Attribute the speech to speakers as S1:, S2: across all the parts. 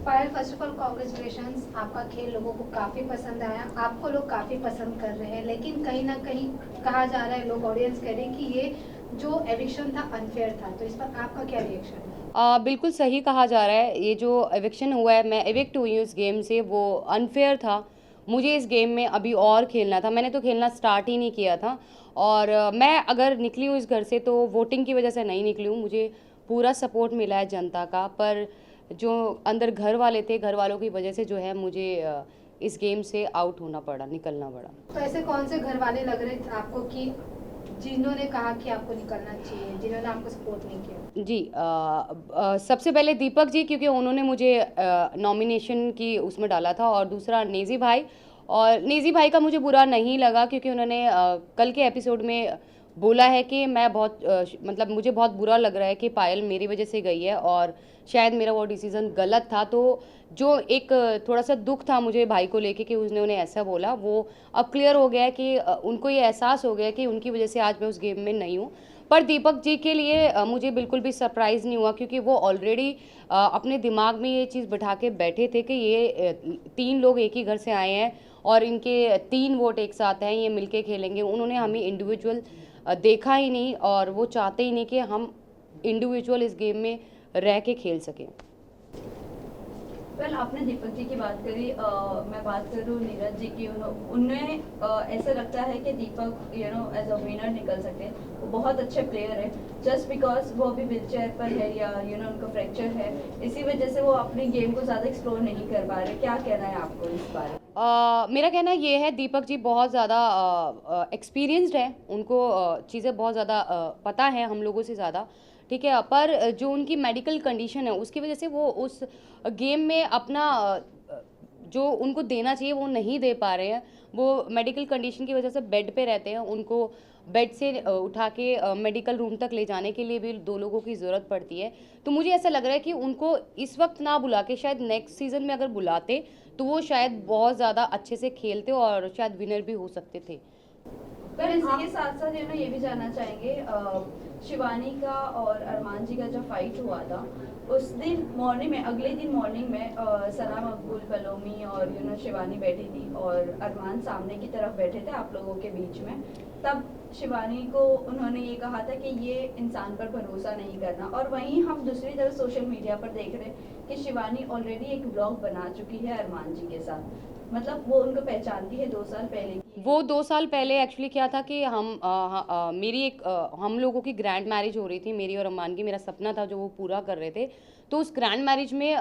S1: Payal, first of all congratulations, आपका खेल लोगों को काफ़ी पसंद आया, आपको लोग काफ़ी पसंद कर रहे हैं, लेकिन कहीं ना कहीं कहा जा रहा है, लोग ऑडियंस कह रहे हैं कि ये जो एविक्शन था अनफेयर था, तो इस पर आपका क्या रिएक्शन है?
S2: बिल्कुल सही कहा जा रहा है। ये जो एविक्शन हुआ है, मैं एविक्ट हुई हूँ इस गेम से, वो अनफेयर था। मुझे इस गेम में अभी और खेलना था, मैंने तो खेलना स्टार्ट ही नहीं किया था। और मैं अगर निकली हूँ इस घर से तो वोटिंग की वजह से नहीं निकली हूँ। मुझे पूरा सपोर्ट मिला है जनता का, पर जो अंदर घर वाले थे, घर वालों की वजह से जो है मुझे इस गेम से आउट होना पड़ा, निकलना पड़ा।
S1: तो ऐसे कौन से घर वाले लग रहे थे आपको कि जिन्होंने कहा कि आपको निकलना चाहिए, जिन्होंने आपको सपोर्ट नहीं किया?
S2: जी, सबसे पहले दीपक जी, क्योंकि उन्होंने मुझे नॉमिनेशन की उसमें डाला था, और दूसरा नेजी भाई। और नेजी भाई का मुझे बुरा नहीं लगा, क्योंकि उन्होंने कल के एपिसोड में बोला है कि मैं बहुत मतलब मुझे बहुत बुरा लग रहा है कि पायल मेरी वजह से गई है, और शायद मेरा वो डिसीज़न गलत था। तो जो एक थोड़ा सा दुख था मुझे भाई को लेके कि उसने उन्हें ऐसा बोला, वो अब क्लियर हो गया है कि उनको ये एहसास हो गया कि उनकी वजह से आज मैं उस गेम में नहीं हूँ। पर दीपक जी के लिए मुझे बिल्कुल भी सरप्राइज़ नहीं हुआ, क्योंकि वो ऑलरेडी अपने दिमाग में ये चीज़ बिठा के बैठे थे कि ये 3 लोग एक ही घर से आए हैं और इनके 3 वोट एक साथ हैं, ये मिलके खेलेंगे। उन्होंने हमें इंडिविजुअल देखा ही नहीं, और वो चाहते ही नहीं कि हम इंडिविजुअल इस गेम में रह के खेल सकें।
S3: वेल आपने दीपक जी की बात करी, मैं बात करूँ नीरज जी की। उन्हें ऐसा लगता है कि दीपक एज अ विनर निकल सकते हैं। वो बहुत अच्छे प्लेयर है, जस्ट बिकॉज वो अभी व्हील चेयर पर है या उनका फ्रैक्चर है, इसी वजह से वो अपनी गेम को ज़्यादा एक्सप्लोर नहीं कर पा रहे। क्या कहना है आपको इस बारे में?
S2: मेरा कहना ये है, दीपक जी बहुत ज़्यादा एक्सपीरियंस्ड हैं, उनको चीज़ें बहुत ज़्यादा पता है हम लोगों से ज़्यादा, ठीक है। पर जो उनकी मेडिकल कंडीशन है उसकी वजह से वो उस गेम में अपना जो उनको देना चाहिए वो नहीं दे पा रहे हैं। वो मेडिकल कंडीशन की वजह से बेड पे रहते हैं, उनको बेड से उठा के मेडिकल रूम तक ले जाने के लिए भी 2 लोगों की ज़रूरत पड़ती है। तो मुझे ऐसा लग रहा है कि उनको इस वक्त ना बुला के शायद नेक्स्ट सीज़न में अगर बुलाते तो वो शायद बहुत ज़्यादा अच्छे से खेलते और शायद विनर भी हो सकते थे।
S3: पर इसी के साथ साथ ये भी जानना चाहेंगे, शिवानी का और अरमान जी का जो फाइट हुआ था, उस दिन मॉर्निंग में, अगले दिन मॉर्निंग में सना मकबूल, पलोमी और शिवानी बैठी थी और अरमान सामने की तरफ बैठे थे आप लोगों के बीच में। तब शिवानी को उन्होंने ये कहा था कि ये इंसान पर भरोसा नहीं करना, और वहीं हम दूसरी तरफ सोशल मीडिया पर देख रहे हैं कि शिवानी ऑलरेडी एक ब्लॉग बना चुकी है अरमान जी के साथ। मतलब वो उनको पहचानती है 2 साल पहले की।
S2: वो 2 साल पहले एक्चुअली क्या था कि मेरी एक हम लोगों की ग्रैंड मैरिज हो रही थी, मेरी और अम्मान की। मेरा सपना था जो वो पूरा कर रहे थे। तो उस ग्रैंड मैरिज में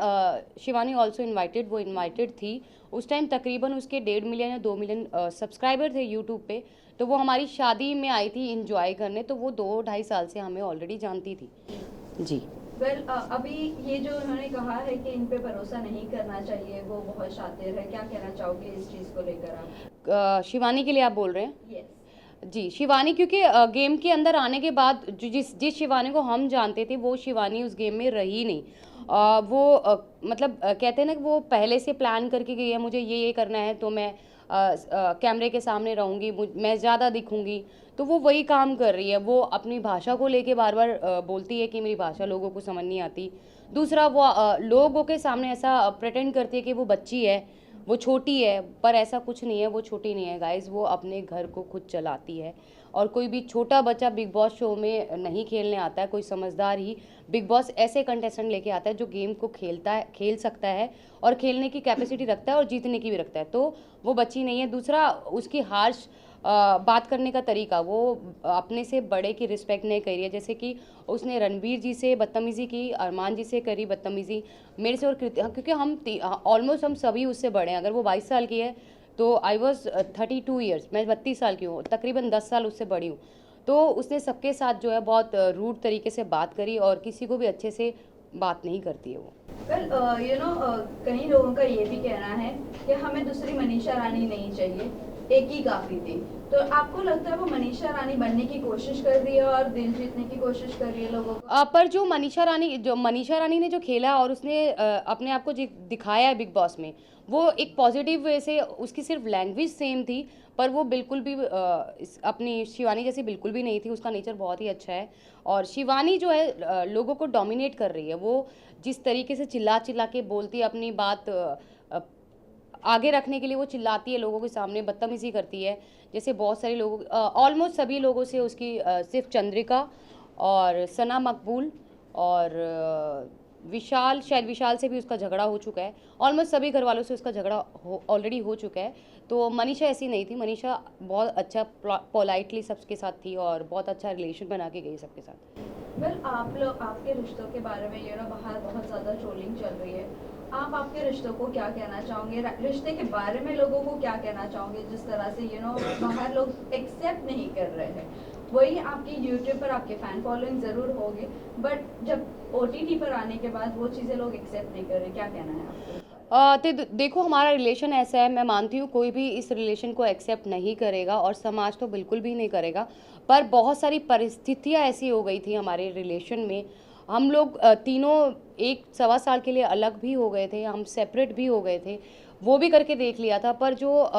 S2: शिवानी ऑल्सो इनवाइटेड, वो इनवाइटेड थी। उस टाइम तकरीबन उसके 1.5 मिलियन या 2 मिलियन सब्सक्राइबर थे यूट्यूब पे। तो वो हमारी शादी में आई थी इंजॉय करने, तो वो 2-2.5 साल से हमें ऑलरेडी जानती थी जी।
S3: वेल अभी ये जो उन्होंने कहा है कि इन पे भरोसा नहीं करना चाहिए, वो बहुत शातिर है, क्या कहना चाहोगे इस चीज़ को लेकर आप?
S2: शिवानी के लिए आप बोल रहे हैं?
S3: यस।
S2: जी, शिवानी, क्योंकि गेम के अंदर आने के बाद जिस जिस शिवानी को हम जानते थे वो शिवानी उस गेम में रही नहीं। वो मतलब कहते हैं ना कि वो पहले से प्लान करके गई है, मुझे ये करना है तो मैं कैमरे के सामने रहूँगी, मैं ज़्यादा दिखूँगी। तो वो वही काम कर रही है। वो अपनी भाषा को लेके बार बार बोलती है कि मेरी भाषा लोगों को समझ नहीं आती। दूसरा, वो लोगों के सामने ऐसा प्रेटेंड करती है कि वो बच्ची है, वो छोटी है, पर ऐसा कुछ नहीं है, वो छोटी नहीं है गाइज़। वो अपने घर को खुद चलाती है, और कोई भी छोटा बच्चा बिग बॉस शो में नहीं खेलने आता है। कोई समझदार ही बिग बॉस ऐसे कंटेस्टेंट लेके आता है जो गेम को खेल सकता है, और खेलने की कैपेसिटी रखता है, और जीतने की भी रखता है। तो वो बच्ची नहीं है। दूसरा, उसकी हार्श बात करने का तरीका, वो अपने से बड़े की रिस्पेक्ट नहीं कर रही है। जैसे कि उसने रणवीर जी से बदतमीज़ी की, अरमान जी से करी बदतमीज़ी, मेरे से और क्योंकि हम ऑलमोस्ट हम सभी उससे बड़े हैं। अगर वो 22 साल की है तो आई वॉज 32 ईयर्स, मैं 32 साल की हूँ, तकरीबन 10 साल उससे बड़ी हूँ। तो उसने सबके साथ जो है बहुत रूड तरीके से बात करी, और किसी को भी अच्छे से बात नहीं करती है वो।
S3: वेल कई लोगों का ये भी कहना है कि हमें दूसरी मनीषा रानी नहीं चाहिए, एक ही काफ़ी थी। तो आपको लगता है वो मनीषा रानी बनने की कोशिश कर रही है और दिल जीतने की कोशिश कर रही है लोगों को?
S2: पर जो मनीषा रानी ने जो खेला और उसने अपने आप को दिखाया है बिग बॉस में, वो एक पॉजिटिव वे से, उसकी सिर्फ लैंग्वेज सेम थी पर वो बिल्कुल भी अपनी शिवानी जैसी बिल्कुल भी नहीं थी। उसका नेचर बहुत ही अच्छा है और शिवानी जो है लोगों को डोमिनेट कर रही है। वो जिस तरीके से चिल्ला चिल्ला के बोलती है अपनी बात आगे रखने के लिए, वो चिल्लाती है लोगों के सामने, बदतमीजी करती है। जैसे बहुत सारे लोगों, ऑलमोस्ट सभी लोगों से उसकी सिर्फ चंद्रिका और सना मकबूल और विशाल, शायद विशाल से भी उसका झगड़ा हो चुका है। ऑलमोस्ट सभी घर वालों से उसका झगड़ा ऑलरेडी हो चुका है। तो मनीषा ऐसी नहीं थी। मनीषा बहुत अच्छा पोलाइटली सबके साथ थी और बहुत अच्छा रिलेशन बना के गई सबके साथ।
S3: वेल, आप लोग आपके रिश्तों के बारे में बाहर बहुत ज़्यादा ट्रोलिंग चल रही है। आप आपके रिश्तों को क्या कहना चाहोगे? रिश्ते के बारे में लोगों को क्या कहना चाहोगे जिस तरह से बाहर लोग एक्सेप्ट नहीं कर रहे हैं? वही आपकी यूट्यूब पर आपके फैन फॉलोइंग ज़रूर होगी, बट जब OTT पर आने के बाद वो चीज़ें लोग एक्सेप्ट नहीं कर रहे, क्या कहना है आपको?
S2: तो देखो, हमारा रिलेशन ऐसा है, मैं मानती हूँ कोई भी इस रिलेशन को एक्सेप्ट नहीं करेगा और समाज तो बिल्कुल भी नहीं करेगा। पर बहुत सारी परिस्थितियाँ ऐसी हो गई थी हमारे रिलेशन में। हम लोग तीनों 1-1.25 साल के लिए अलग भी हो गए थे, हम सेपरेट भी हो गए थे, वो भी करके देख लिया था। पर जो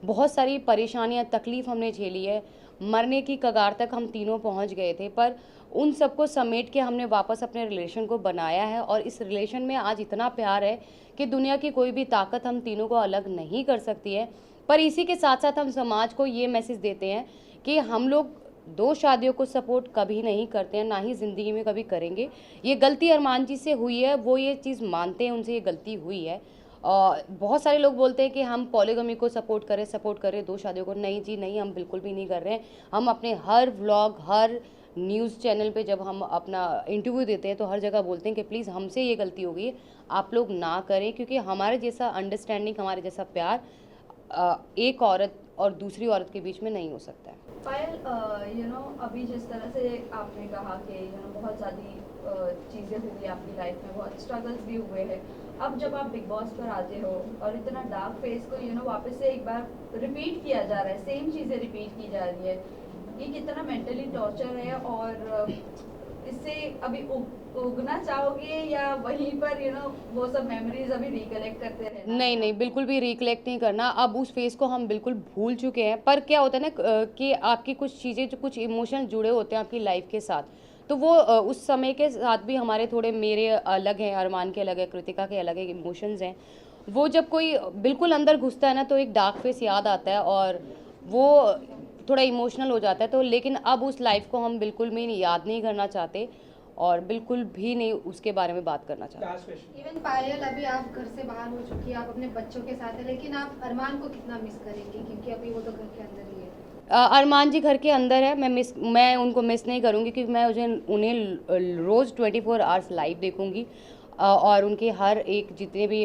S2: बहुत सारी परेशानियाँ, तकलीफ़ हमने झेली है, मरने की कगार तक हम तीनों पहुँच गए थे। पर उन सबको समेट के हमने वापस अपने रिलेशन को बनाया है और इस रिलेशन में आज इतना प्यार है कि दुनिया की कोई भी ताकत हम तीनों को अलग नहीं कर सकती है। पर इसी के साथ साथ हम समाज को ये मैसेज देते हैं कि हम लोग 2 शादियों को सपोर्ट कभी नहीं करते हैं, ना ही ज़िंदगी में कभी करेंगे। ये गलती अरमान जी से हुई है, वो ये चीज़ मानते हैं, उनसे ये गलती हुई है। बहुत सारे लोग बोलते हैं कि हम पॉलीगमी को सपोर्ट करें 2 शादियों को। नहीं जी नहीं, हम बिल्कुल भी नहीं कर रहे हैं। हम अपने हर व्लॉग, हर न्यूज़ चैनल पे जब हम अपना इंटरव्यू देते हैं तो हर जगह बोलते हैं कि प्लीज़ हमसे ये गलती हो गई है, आप लोग ना करें, क्योंकि हमारे जैसा अंडरस्टैंडिंग, हमारे जैसा प्यार एक औरत और दूसरी औरत के बीच में नहीं हो सकता है।
S3: पायल, अभी जिस तरह से आपने कहा कि बहुत ज़्यादा चीज़ें हुई आपकी लाइफ में, बहुत स्ट्रगल्स भी हुए हैं। अब जब आप बिग बॉस पर आते हो और इतना डार्क फेस को वापस से एक बार रिपीट किया जा रहा है, सेम चीज़ें रिपीट की जा रही है, ये कितना मेंटली टॉर्चर है? और इससे अभी उगना चाहोगे या वहीं पर वो सब मेमोरीज अभी रिकलेक्ट करते रहना?
S2: नहीं नहीं, बिल्कुल भी रिकलेक्ट नहीं करना। अब उस फेज़ को हम बिल्कुल भूल चुके हैं। पर क्या होता है ना कि आपकी कुछ चीज़ें, जो कुछ इमोशन जुड़े होते हैं आपकी लाइफ के साथ, तो वो उस समय के साथ भी हमारे थोड़े, मेरे अलग हैं, अरमान के अलग है, कृतिका के अलग है, इमोशंस हैं। वो जब कोई बिल्कुल अंदर घुसता है ना तो एक डार्क फेस याद आता है और वो थोड़ा इमोशनल हो जाता है। तो लेकिन अब उस लाइफ को हम बिल्कुल भी याद नहीं करना चाहते और बिल्कुल भी नहीं उसके बारे में बात करना चाहते।
S1: इवन पायल, अभी आप घर से बाहर हो चुकी है, आप अपने बच्चों के साथ है, लेकिन आप अरमान को कितना मिस करेंगी? क्योंकि अभी वो तो घर के अंदर ही है।
S2: अरमान जी घर के अंदर है, मैं उनको मिस नहीं करूँगी क्योंकि मैं उन्हें रोज़ 24 आवर्स लाइव देखूँगी और उनके हर एक जितने भी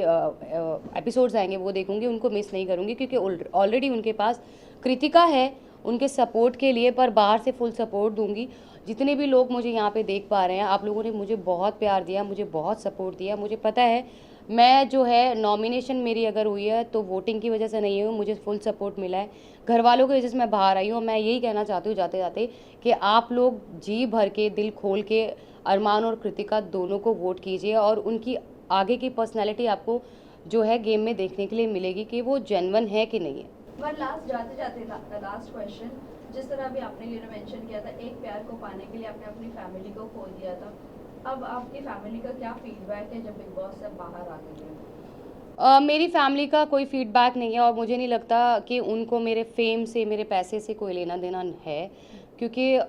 S2: एपिसोड्स आएंगे वो देखूँगी। उनको मिस नहीं करूँगी क्योंकि ऑलरेडी उनके पास कृतिका है उनके सपोर्ट के लिए, पर बाहर से फुल सपोर्ट दूंगी। जितने भी लोग मुझे यहाँ पे देख पा रहे हैं, आप लोगों ने मुझे बहुत प्यार दिया, मुझे बहुत सपोर्ट दिया। मुझे पता है मैं जो है, नॉमिनेशन मेरी अगर हुई है तो वोटिंग की वजह से नहीं हुई, मुझे फुल सपोर्ट मिला है घर वालों की वजह से मैं बाहर आई हूँ। मैं यही कहना चाहती हूँ जाते जाते कि आप लोग जी भर के, दिल खोल के अरमान और कृतिका दोनों को वोट कीजिए और उनकी आगे की पर्सनैलिटी आपको जो है गेम में देखने के लिए मिलेगी कि वो जेन्युइन है कि नहीं है।
S3: लास्ट जाते जाते लास्ट क्वेश्चन, जिस तरह अभी आपने मेंशन किया था, एक प्यार को पाने के लिए आपने अपनी फैमिली को खो दिया था, अब आपकी फैमिली का क्या फीडबैक है जब बिग बॉस से बाहर आ गई है?
S2: मेरी फैमिली का कोई फीडबैक नहीं है और मुझे नहीं लगता कि उनको मेरे फेम से, मेरे पैसे से कोई लेना देना है, क्योंकि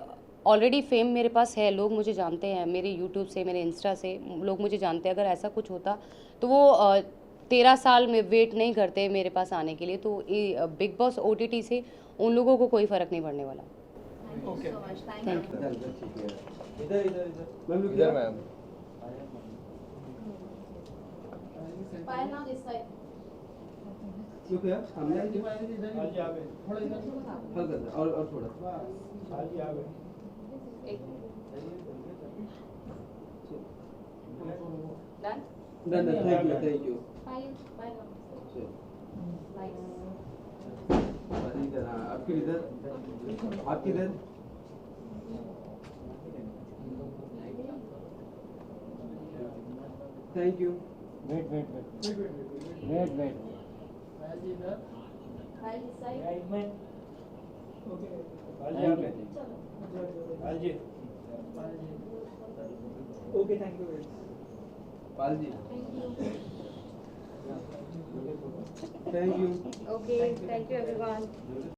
S2: ऑलरेडी फेम मेरे पास है, लोग मुझे जानते हैं, मेरे यूट्यूब से, मेरे इंस्टा से लोग मुझे जानते हैं। अगर ऐसा कुछ होता तो वो 13 साल में वेट नहीं करते मेरे पास आने के लिए। तो बिग बॉस OTT से उन लोगों को कोई फ़र्क नहीं पड़ने वाला।
S3: Thank you so much.
S2: Thank you.
S4: इधर ma'am.
S3: Payal, now this side.
S5: क्यों क्या सामने हल्का और थोड़ा
S2: डन।
S5: थैंक यू
S3: पायल,
S5: चलो। इधर, हाँ, आपके इधर, आपके इधर। Thank you.
S4: Wait wait wait wait wait
S5: okay, thank you. Pal ji, thank you.
S2: Okay, thank you everyone.